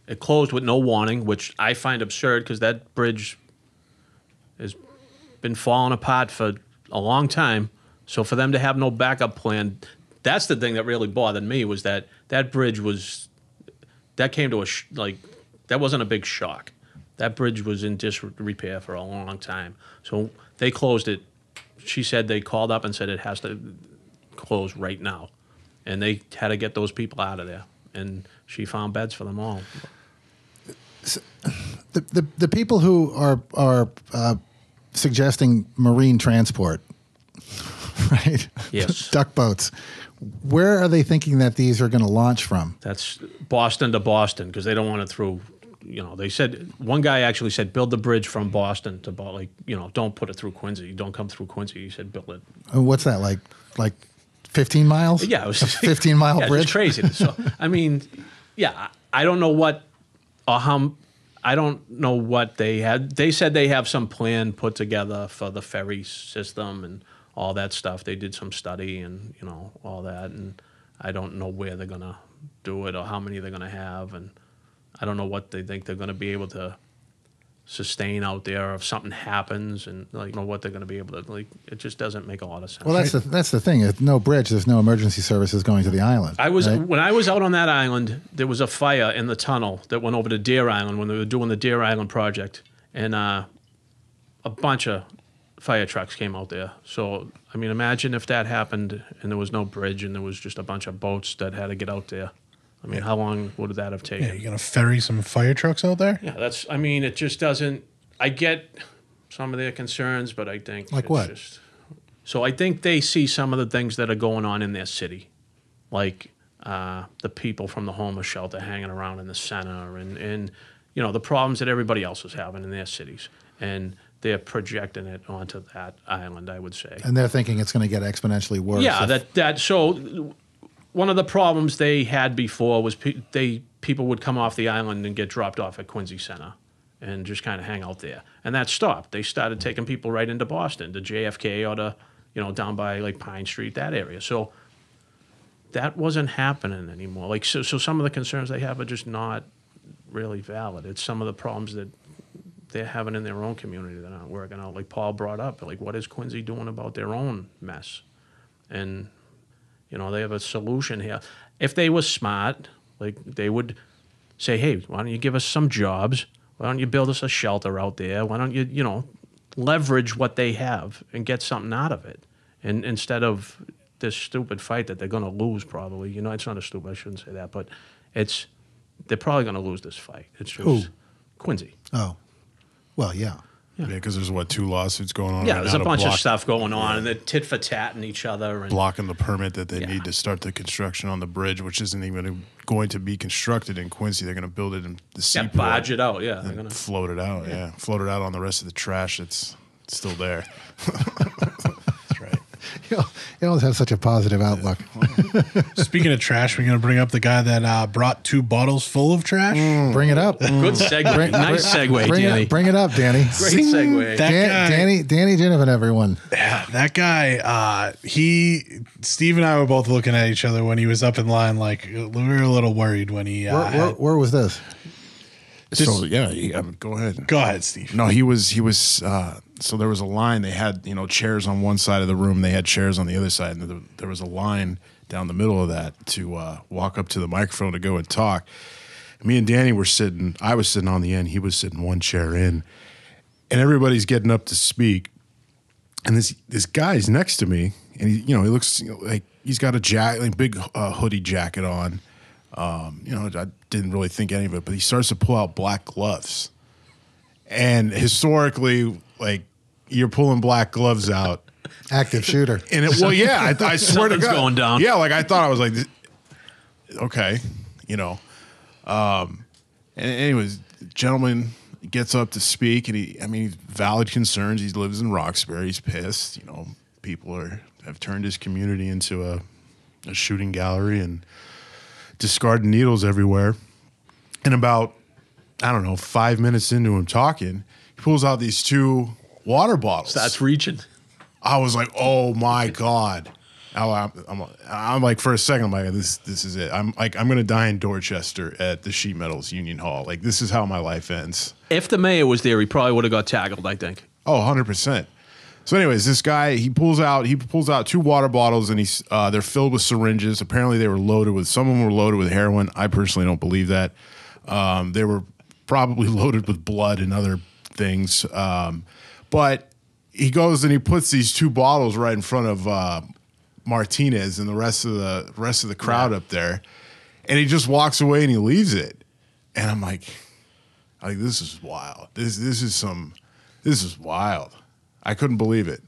it closed with no warning, which I find absurd, because that bridge has been falling apart for a long time. So for them to have no backup plan, that's the thing that really bothered me, was that bridge was, that came to that wasn't a big shock. That bridge was in disrepair for a long time. So they closed it. She said they called up and said it has to close right now. And they had to get those people out of there. And she found beds for them all. The people who are suggesting marine transport, right? Yes. Duck boats. Where are they thinking that these are going to launch from? That's Boston to Boston, because they don't want it through. They said, one guy actually said, build the bridge from Boston to don't put it through Quincy. Don't come through Quincy. He said, build it. What's that, like 15 miles? Yeah, it was a 15-mile yeah, bridge. It's crazy. So I mean, yeah, I don't know what or how. I don't know what they had. They said they have some plan put together for the ferry system and all that stuff. They did some study and all that, and I don't know where they're gonna do it or how many they're gonna have, and I don't know what they think they're gonna be able to sustain out there if something happens, and what they're gonna be able to it just doesn't make a lot of sense. Well, that's the thing. If no bridge, there's no emergency services going to the island. When I was out on that island, there was a fire in the tunnel that went over to Deer Island when they were doing the Deer Island project, and a bunch of fire trucks came out there. So I mean, imagine if that happened and there was no bridge and there was just a bunch of boats that had to get out there. I mean, how long would that have taken? Yeah, you gonna ferry some fire trucks out there? Yeah, I mean, it just doesn't. I get some of their concerns, but I think like what? So I think they see some of the things that are going on in their city, like the people from the homeless shelter hanging around in the center, and the problems that everybody else is having in their cities, and they're projecting it onto that island, I would say. And they're thinking it's going to get exponentially worse. Yeah, so one of the problems they had before was people would come off the island and get dropped off at Quincy Center and just kind of hang out there. And that stopped. They started taking people right into Boston, to JFK or to, down by like Pine Street, that area. So that wasn't happening anymore. Like so some of the concerns they have are just not really valid. It's some of the problems that they're having in their own community that aren't working out. Like Paul brought up, like what is Quincy doing about their own mess? And they have a solution here. If they were smart, like they would say, hey, why don't you give us some jobs? Why don't you build us a shelter out there? Why don't you, leverage what they have and get something out of it? And instead of this stupid fight that they're going to lose probably. It's not a stupid, I shouldn't say that, but they're probably going to lose this fight. It's just Who? Quincy. Oh, well, yeah. Yeah, because there's 2 lawsuits going on. Yeah, right there's now a to bunch of block- stuff going on, and they're tit for tatting each other. And blocking the permit that they need to start the construction on the bridge, which isn't even going to be constructed in Quincy. They're going to build it in the seaport. barge it out, yeah. They're And gonna float it out, float it out on the rest of the trash that's still there. That's right. You always have such a positive outlook. Speaking of trash, we're going to bring up the guy that brought 2 bottles full of trash. Bring it up. Good segue. Nice segue, Danny. Bring it up, Danny. Great segue. Danny Ginivan, everyone. Yeah, that guy, Steve and I were both looking at each other when he was up in line, like, we were a little worried when he... Where was this? So go ahead. Go ahead, Steve. No, he was. So there was a line. They had chairs on one side of the room. They had chairs on the other side, and there was a line down the middle of that to walk up to the microphone to go and talk. Me and Danny were sitting. I was sitting on the end. He was sitting one chair in, and everybody's getting up to speak. And this guy's next to me, and he looks like he's got a big hoodie jacket on. I didn't really think any of it, but he starts to pull out black gloves. And historically, like, you're pulling black gloves out. Active shooter. And I swear to God. Going down. Yeah, like I thought I was like, okay, And anyways, gentleman gets up to speak, and he's valid concerns. He lives in Roxbury. He's pissed. People have turned his community into a shooting gallery and discarding needles everywhere. And about, 5 minutes into him talking, he pulls out these 2 water bottles. Starts reaching. I was like, oh my God. I'm like, for a second, I'm like, this is it. I'm going to die in Dorchester at the Sheet Metals Union Hall. Like, this is how my life ends. If the mayor was there, he probably would have got tackled, I think. Oh, 100%. So anyways, this guy, he pulls out 2 water bottles, and they're filled with syringes. Apparently they were some of them were loaded with heroin. I personally don't believe that. They were probably loaded with blood and other things. But he goes and he puts these 2 bottles right in front of Martinez and the rest of the crowd up there, and he just walks away and he leaves it. And I'm like this is wild. This is wild. I couldn't believe it.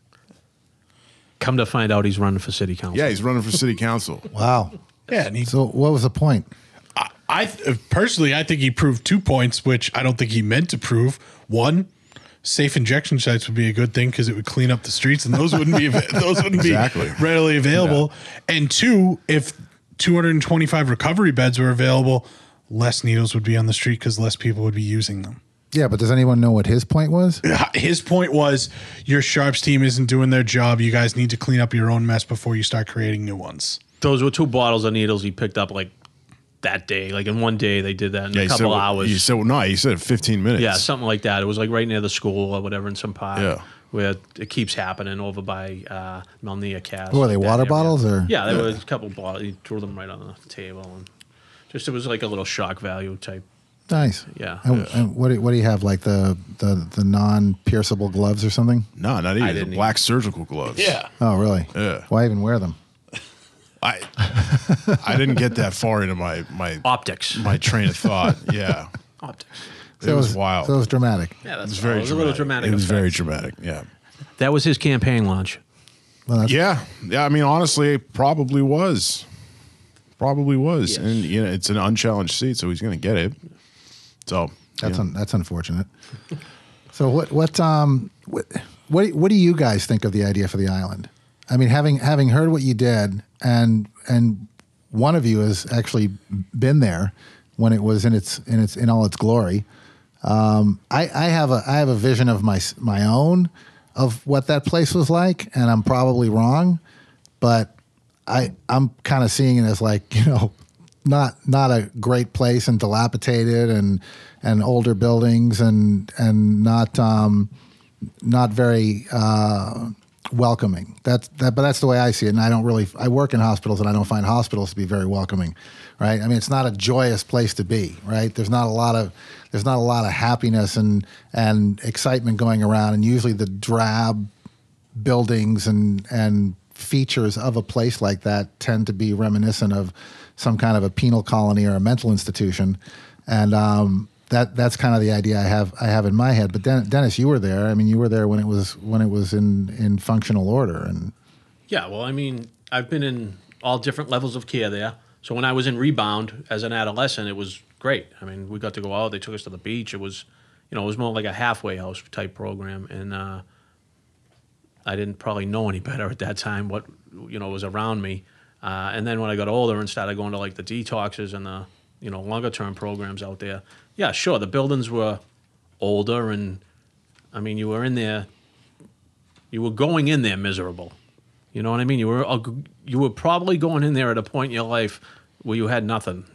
Come to find out, he's running for city council. Yeah, he's running for city council. Wow. Yeah. And So what was the point? I personally think he proved 2 points, which I don't think he meant to prove. 1, safe injection sites would be a good thing because it would clean up the streets, and those wouldn't be Exactly. readily available. Yeah. And 2, if 225 recovery beds were available, less needles would be on the street because less people would be using them. Yeah, but does anyone know what his point was? His point was, your Sharps team isn't doing their job. You guys need to clean up your own mess before you start creating new ones. Those were 2 bottles of needles he picked up like that day. Like in one day, they did that in a couple hours. He said 15 minutes. Yeah, something like that. It was like right near the school or whatever in some park. Yeah. Where it keeps happening over by Melnia Cast. What were they, water bottles or? Yeah, there were a couple bottles. He threw them right on the table, and it was like a little shock value type. Nice. Yeah. And what do you have, like the non-pierceable gloves or something? No, not even. The black surgical gloves. Yeah. Oh, really? Yeah. Why even wear them? I didn't get that far into my optics, my train of thought. Yeah. Optics. It was wild. So it was dramatic. Yeah, it was very dramatic. A little dramatic. It was very dramatic. Yeah. That was his campaign launch. Well, yeah. I mean, honestly, it probably was. Yes. And it's an unchallenged seat, so he's going to get it. So that's unfortunate. So what do you guys think of the idea for the island? I mean, having heard what you did, and one of you has actually been there when it was in all its glory. I have a vision of my own of what that place was like, and I'm probably wrong, but I'm kind of seeing it as like, not a great place and dilapidated and older buildings and not very welcoming. But that's the way I see it. And I work in hospitals, and I don't find hospitals to be very welcoming, right? I mean, it's not a joyous place to be, right? There's not a lot of happiness and excitement going around, and usually the drab buildings and features of a place like that tend to be reminiscent of some kind of a penal colony or a mental institution, and that's kind of the idea I have in my head. But Dennis, you were there. I mean, you were there when it was in functional order. And yeah, well, I mean, I've been in all different levels of care there. So when I was in rebound as an adolescent, it was great. I mean, we got to go out. They took us to the beach. It was, it was more like a halfway house type program, and I didn't probably know any better at that time what was around me. And then when I got older and started going to like the detoxes and the longer term programs out there, yeah, sure, the buildings were older, and I mean, you were in there, you were going in there miserable. You know what I mean? You were probably going in there at a point in your life where you had nothing.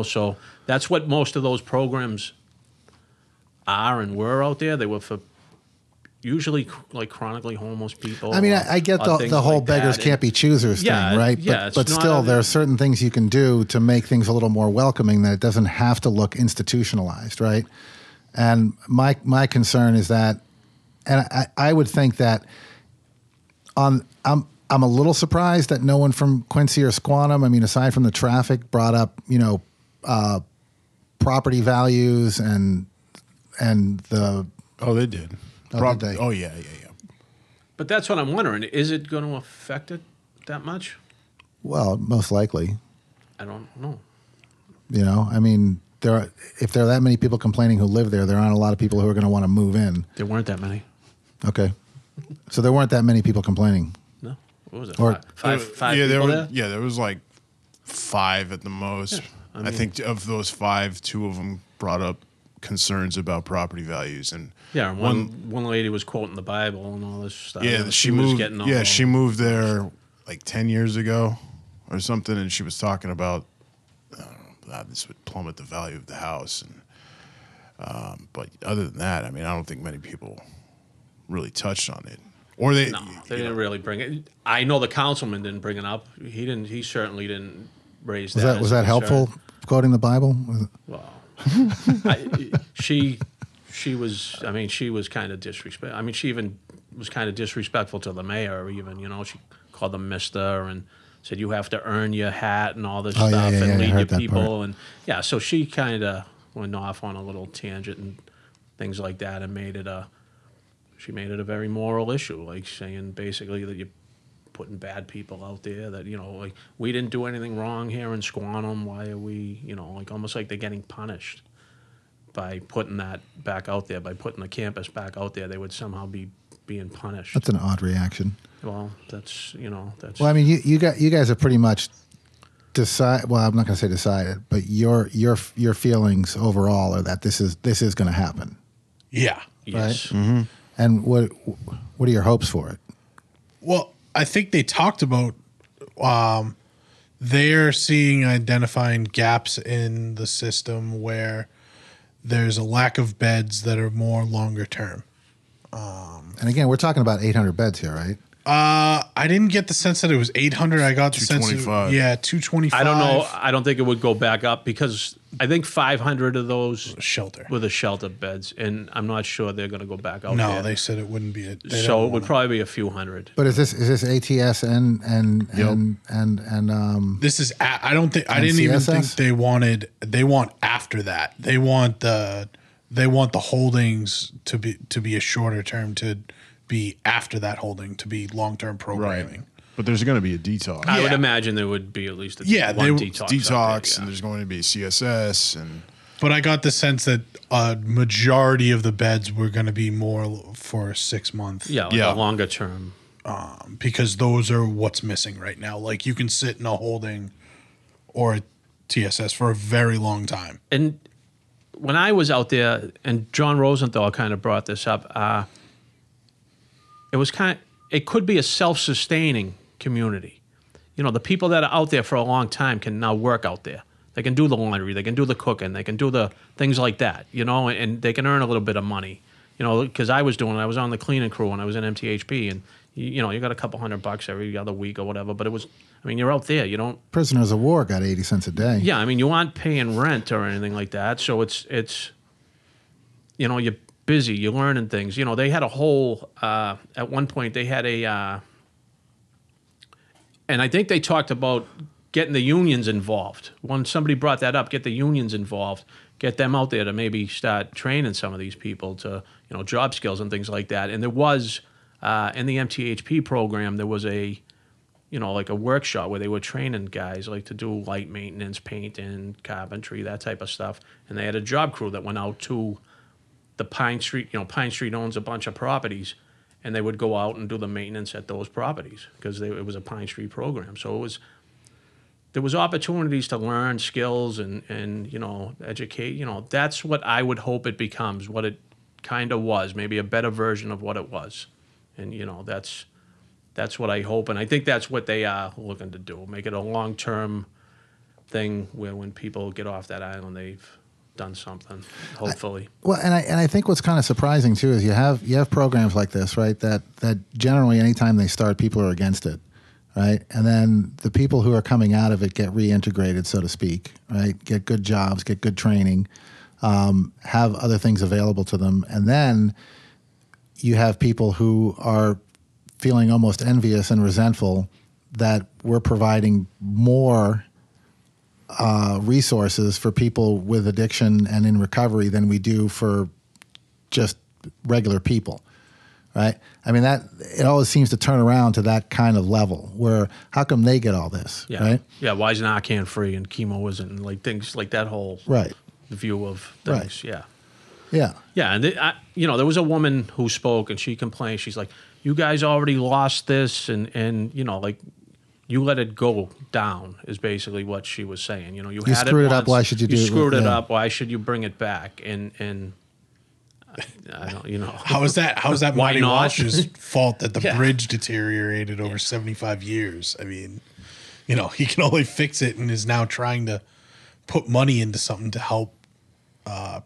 So that's what most of those programs are and were out there. They were for usually like chronically homeless people. I mean, I get the whole like beggars can't be choosers thing, right? Yeah, but still, there are certain things you can do to make things a little more welcoming, that it doesn't have to look institutionalized, right? And my concern is that, and I would think that I'm a little surprised that no one from Quincy or Squantum, I mean, aside from the traffic, brought up property values and the. Oh, they did. Did they? Oh, yeah. But that's what I'm wondering. Is it going to affect it that much? Well, most likely. I don't know. I mean, if there are that many people complaining who live there aren't a lot of people who are going to want to move in. There weren't that many. Okay. So there weren't that many people complaining. No. What was it? Or, five yeah, people there? Yeah, there was like 5 at the most. Yeah, I think of those 5, 2 of them brought up concerns about property values, and one lady was quoting the Bible and all this stuff. Yeah, she was moved. She moved there like 10 years ago or something, and she was talking about this would plummet the value of the house, and but other than that, I mean, I don't think many people really touched on it, or they didn't really bring it. I know the councilman didn't bring it up. He didn't. He certainly didn't raise that. Was that helpful? Quoting the Bible? Well. She was. I mean, she was kind of disrespectful. I mean, she even was kind of disrespectful to the mayor. Even she called him Mister and said you have to earn your hat and all this stuff and lead your people. And so she kind of went off on a little tangent and things like that, and she made it a very moral issue, like saying basically that you're putting bad people out there, that like we didn't do anything wrong here in Squantum. Why are we like almost like they're getting punished by putting that back out there, by putting the campus back out there. They would somehow be being punished. That's an odd reaction. Well, that's that's. Well, I mean, you guys have pretty much decided. Well, I'm not going to say decided, but your feelings overall are that this is going to happen. Yeah. Yes. Right? Mm-hmm. And what are your hopes for it? Well, I think they talked about they're identifying gaps in the system where there's a lack of beds that are more longer term. And again, we're talking about 800 beds here, right? I didn't get the sense that it was 800. I got the sense 225. I don't know. I don't think it would go back up because I think 500 of those were the shelter beds, and I'm not sure they're going to go back out there. No, they said it wouldn't be. So it would probably be a few hundred. But is this ATS and this is I don't think I didn't even think they want after that. They want the holdings to be a shorter term, to be after that holding, to be long-term programming. Right. But there's going to be a detox. I would imagine there would be at least one detox. Detox, and there's going to be CSS, and But I got the sense that a majority of the beds were going to be more for 6 months. Yeah, like a longer term. Because those are what's missing right now. Like, you can sit in a holding or a TSS for a very long time. And when I was out there, and John Rosenthal kind of brought this up, it could be a self-sustaining community. You know, the people that are out there for a long time can now work out there. They can do the laundry, they can do the cooking, they can do the things like that, you know, and they can earn a little bit of money. You know, because I was on the cleaning crew when I was in MTHP, and, you know, you got a couple $100 every other week or whatever, but it was, I mean, you're out there, you don't. Prisoners of war got 80 cents a day. Yeah, I mean, you aren't paying rent or anything like that, so it's you know, you're busy, you're learning things. You know, they had a whole, at one point, they had and I think they talked about getting the unions involved. When somebody brought that up, get the unions involved, get them out there to maybe start training some of these people to, you know, job skills and things like that. And there was, in the MTHP program, there was a, you know, like a workshop where they were training guys like to do light maintenance, painting, carpentry, that type of stuff. And they had a job crew that went out to the Pine Street, you know, Pine Street owns a bunch of properties, and they would go out and do the maintenance at those properties because it was a Pine Street program. So there was opportunities to learn skills and you know, educate. You know, that's what I would hope it becomes, what it kind of was, maybe a better version of what it was. And, you know, that's what I hope. And I think that's what they are looking to do, make it a long-term thing where when people get off that island, they've done something, hopefully. And I think what's kind of surprising too is you have programs like this, right? That generally anytime they start, people are against it, right? And then the people who are coming out of it get reintegrated, so to speak, right? Get good jobs, get good training, have other things available to them, and then you have people who are feeling almost envious and resentful that we're providing more resources for people with addiction and in recovery than we do for just regular people, right? I mean, that it always seems to turn around to that kind of level where how come they get all this, right? Yeah, why is Narcan free and chemo isn't, and like things like that whole view of things, right. Yeah, and you know, there was a woman who spoke and she complained. She's like, "You guys already lost this, and you know, like." You let it go down is basically what she was saying. You know, you had screwed it it once, up. Why should you do it? You screwed it up. Why should you bring it back? And I don't, you know, how is that Marty Walsh's fault that the bridge deteriorated over 75 years? I mean, you know, he can only fix it and is now trying to put money into something to help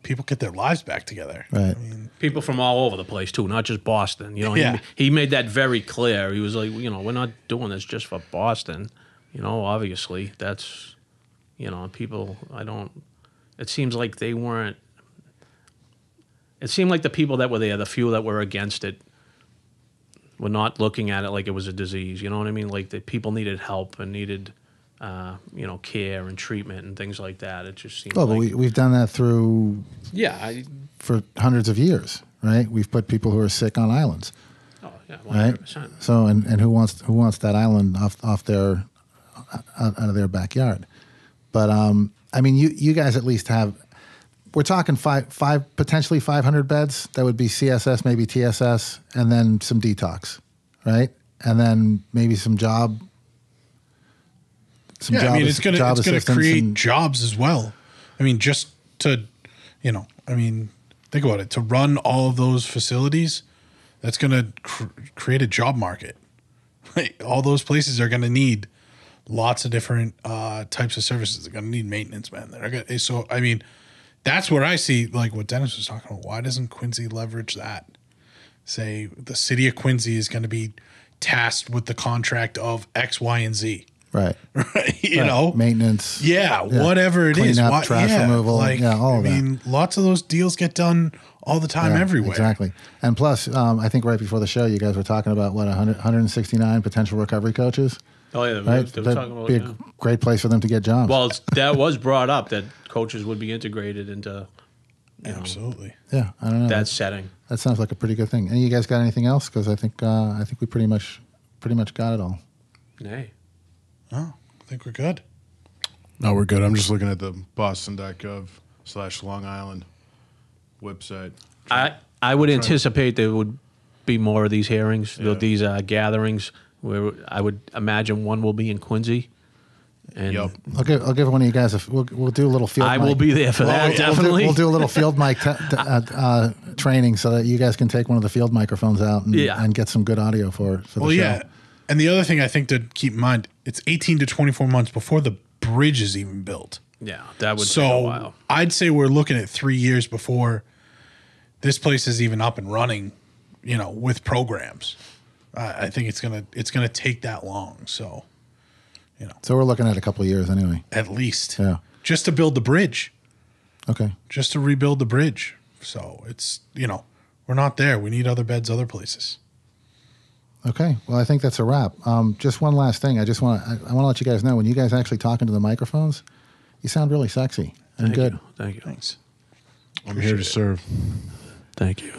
people get their lives back together. Right. I mean, people from all over the place too, not just Boston. You know, he made that very clear. He was like, you know, we're not doing this just for Boston. You know, obviously that's, you know, people. It seems like they weren't. It seemed like the people that were there, the few that were against it, were not looking at it like it was a disease. You know what I mean? Like the people needed help and needed. You know, care and treatment and things like that. It just seems. Well, but we've done that through. For hundreds of years, right? We've put people who are sick on islands. Oh yeah, 100%. Right. So and who wants that island off their out of their backyard? But I mean, you guys at least have. We're talking five potentially 500 beds. That would be CSS, maybe TSS, and then some detox, right? And then maybe some job. I mean, it's going to create jobs as well. I mean, just to, you know, I mean, think about it. To run all of those facilities, that's going to create a job market. Right? All those places are going to need lots of different types of services. They're going to need maintenance, man. So, I mean, that's where I see, like what Dennis was talking about. Why doesn't Quincy leverage that? Say the city of Quincy is going to be tasked with the contract of X, Y, and Z. Right. You know, maintenance. Yeah, whatever it is. Trash removal. Like, all of that. I mean, lots of those deals get done all the time everywhere. Exactly. And plus, I think right before the show, you guys were talking about 169 potential recovery coaches. Oh yeah, right? They were talking about be a great place for them to get jobs. Well, that was brought up that coaches would be integrated into. Absolutely. Yeah, I don't know that setting. That sounds like a pretty good thing. And you guys got anything else? Because I think we pretty much got it all. Nay. Oh, I think we're good. No, we're good. I'm just looking at the Boston.gov /Long Island website. I would anticipate there would be more of these hearings, these gatherings, where I would imagine one will be in Quincy. And I'll give one of you guys we'll do a little field mic. I will be there for that, definitely. We'll do a little field mic training so that you guys can take one of the field microphones out and get some good audio for the show. Yeah. And the other thing I think to keep in mind, it's 18 to 24 months before the bridge is even built. Yeah, that would take a while. I'd say we're looking at 3 years before this place is even up and running, with programs. I think it's gonna take that long. So, So we're looking at a couple of years anyway. At least. Yeah. Just to build the bridge. Okay. Just to rebuild the bridge. So it's, we're not there. We need other beds other places. Okay. Well, I think that's a wrap. Just one last thing. I want to let you guys know, when you guys actually talk into the microphones, you sound really sexy and good. Thank you. Thanks. I'm here to serve. Thank you.